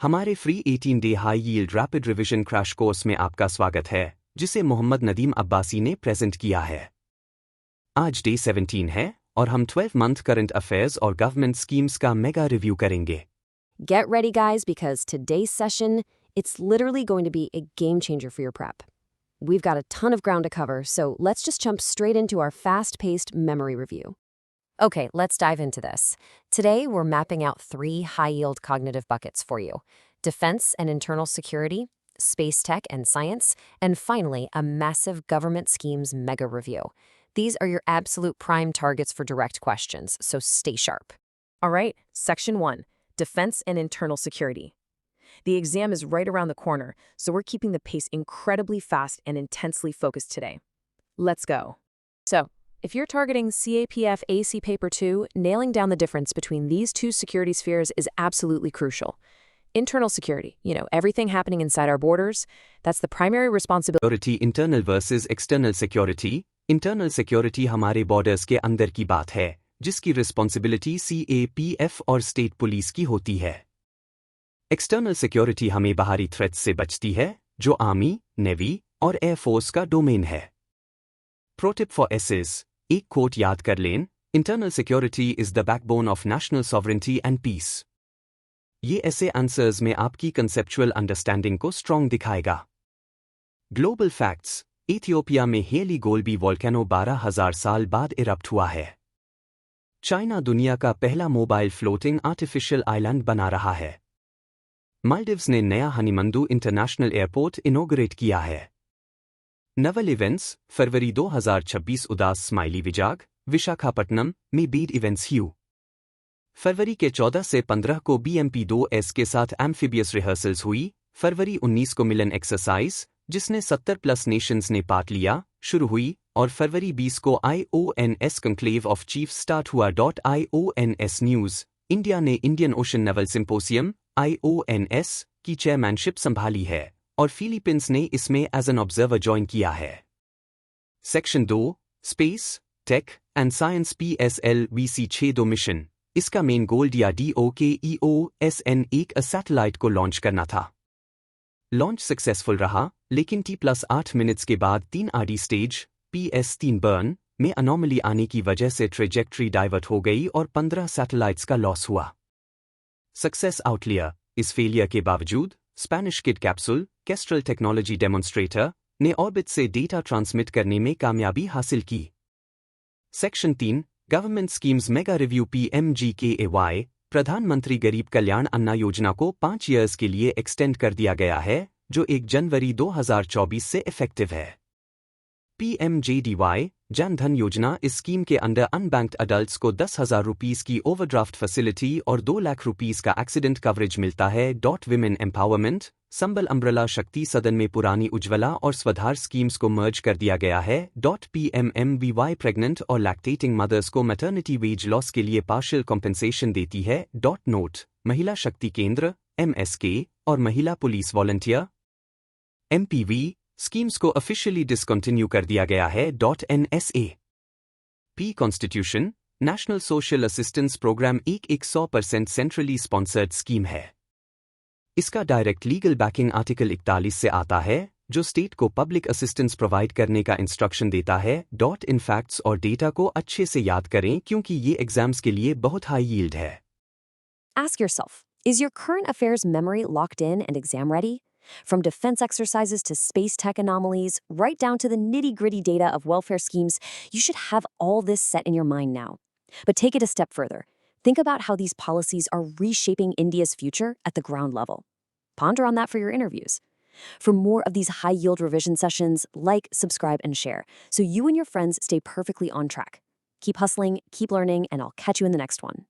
हमारे free 18 day high yield rapid revision crash course में आपका स्वागत है, जिसे मोहम्मद नदीम अब्बासी ने प्रेजेंट किया है। आज डे 17 है और हम 12 मंथ करंट अफेयर्स और गवर्नमेंट स्कीम्स का मेगा रिव्यू करेंगे। Get ready, guys, because today's session, it's literally going to be a game changer for your prep. We've got a ton of ground to cover, so let's just jump straight into our fast-paced memory review. Okay, let's dive into this. Today, we're mapping out 3 high-yield cognitive buckets for you: defense and internal security, space tech and science, and finally, a massive government schemes mega review. These are your absolute prime targets for direct questions, so stay sharp. All right, Section 1, Defense and Internal Security. The exam is right around the corner, so we're keeping the pace incredibly fast and intensely focused today. Let's go. So, if you're targeting CAPF AC Paper 2, nailing down the difference between these two security spheres is absolutely crucial. Internal security, everything happening inside our borders, that's the primary responsibility. Internal versus external security. Internal security हमारे borders के अंदर की बात है, जिसकी responsibility CAPF और state police की होती है। एक्सटर्नल सिक्योरिटी हमें बाहरी थ्रेट्स से बचती है, जो आर्मी, नेवी और एयरफोर्स का डोमेन है। प्रोटिप फॉर एसेस, एक कोट याद कर लें, internal security is the backbone of national sovereignty and peace. ये ऐसे आंसर्स में आपकी कंसेप्चुअल अंडरस्टैंडिंग को स्ट्रॉन्ग दिखाएगा। ग्लोबल फैक्ट्स, इथियोपिया में हेली गोल्बी वोल्केनो 12,000 साल बाद इरप्ट हुआ है। चाइना दुनिया का पहला मोबाइल फ्लोटिंग आर्टिफिशियल आइलैंड बना रहा है। मालदीव्स ने नया हनीमंदू इंटरनेशनल एयरपोर्ट इनॉग्रेट किया है। नवल इवेंट्स, फरवरी 2026 उदास स्माइली विजाग, विशाखापट्टनम में बीड इवेंट्स ह्यू। फरवरी के 14 से 15 को BMP-2S के साथ एम्फीबियस रिहर्सल्स हुई। फरवरी 19 को मिलन एक्सरसाइज, जिसने 70+ नेशंस ने पार्ट लिया, शुरू हुई और फरवरी 20 को IONS conclave of chief start हुआ। IONS न्यूज़, इंडिया ने इंडियन ओशन नेवल सिंपोसियम IONS की चेयरमैनशिप संभाली है और फिलीपींस ने इसमें एज एन ऑब्जर्वर ज्वाइन किया है। Section 2, space, tech and science PSLV C-62 मिशन। इसका मेन गोल DOKEOSN एक सैटेलाइट को लॉन्च करना था। लॉन्च सक्सेसफुल रहा, लेकिन T+8 मिनट्स के बाद 3 RD स्टेज PS-3 बर्न में अनोमली आने की वजह से ट्रेजेक्ट्री डाइवर्ट हो गई और 15 सैटेलाइट्स का लॉस हुआ। सक्सेस आउटलियर, इस फेलियर के बावजूद Spanish kid capsule Kestrel technology demonstrator ने ऑर्बिट से डेटा ट्रांसमिट करने में कामयाबी हासिल की। Section 3, government schemes mega review PMGKAY। प्रधानमंत्री गरीब कल्याण अन्न योजना को 5 ईयर्स के लिए एक्सटेंड कर दिया गया है, जो 1 जनवरी 2024 से इफेक्टिव है। PMJDY जन धन योजना, इस स्कीम के अंडर अनबैंक्ड अडल्ट्स को 10,000 रुपीस की ओवरड्राफ्ट फैसिलिटी और 2 लाख रुपीस का एक्सीडेंट कवरेज मिलता है। विमेन एम्पावरमेंट, संबल अम्ब्रेला शक्ति सदन में पुरानी उज्ज्वला और स्वधार स्कीम्स को मर्ज कर दिया गया है। PMMVY प्रेग्नेंट और लैक्टेटिंग मदर्स को मैटरनिटी वेज लॉस के लिए पार्शियल कॉम्पेंसेशन देती है। नोट, महिला शक्ति केंद्र MSK और महिला पुलिस वॉलंटियर MPV स्कीम्स को ऑफिशियली डिसकंटिन्यू कर दिया गया है। NSA P constitution, national social assistance program एक 100% सेंट्रली स्पॉन्सर्ड स्कीम है। इसका डायरेक्ट लीगल बैकिंग आर्टिकल 41 से आता है, जो स्टेट को पब्लिक असिस्टेंस प्रोवाइड करने का इंस्ट्रक्शन देता है। इन फैक्ट्स और डेटा को अच्छे से याद करें क्योंकि ये एग्जाम्स के लिए बहुत हाई यील्ड है। Ask yourself, is your current affairs memory locked in and exam ready? From defense exercises to space tech anomalies, right down to the nitty-gritty data of welfare schemes, you should have all this set in your mind now. But take it a step further. Think about how these policies are reshaping India's future at the ground level. Ponder on that for your interviews. For more of these high-yield revision sessions, like, subscribe, and share, so you and your friends stay perfectly on track. Keep hustling, keep learning, and I'll catch you in the next one.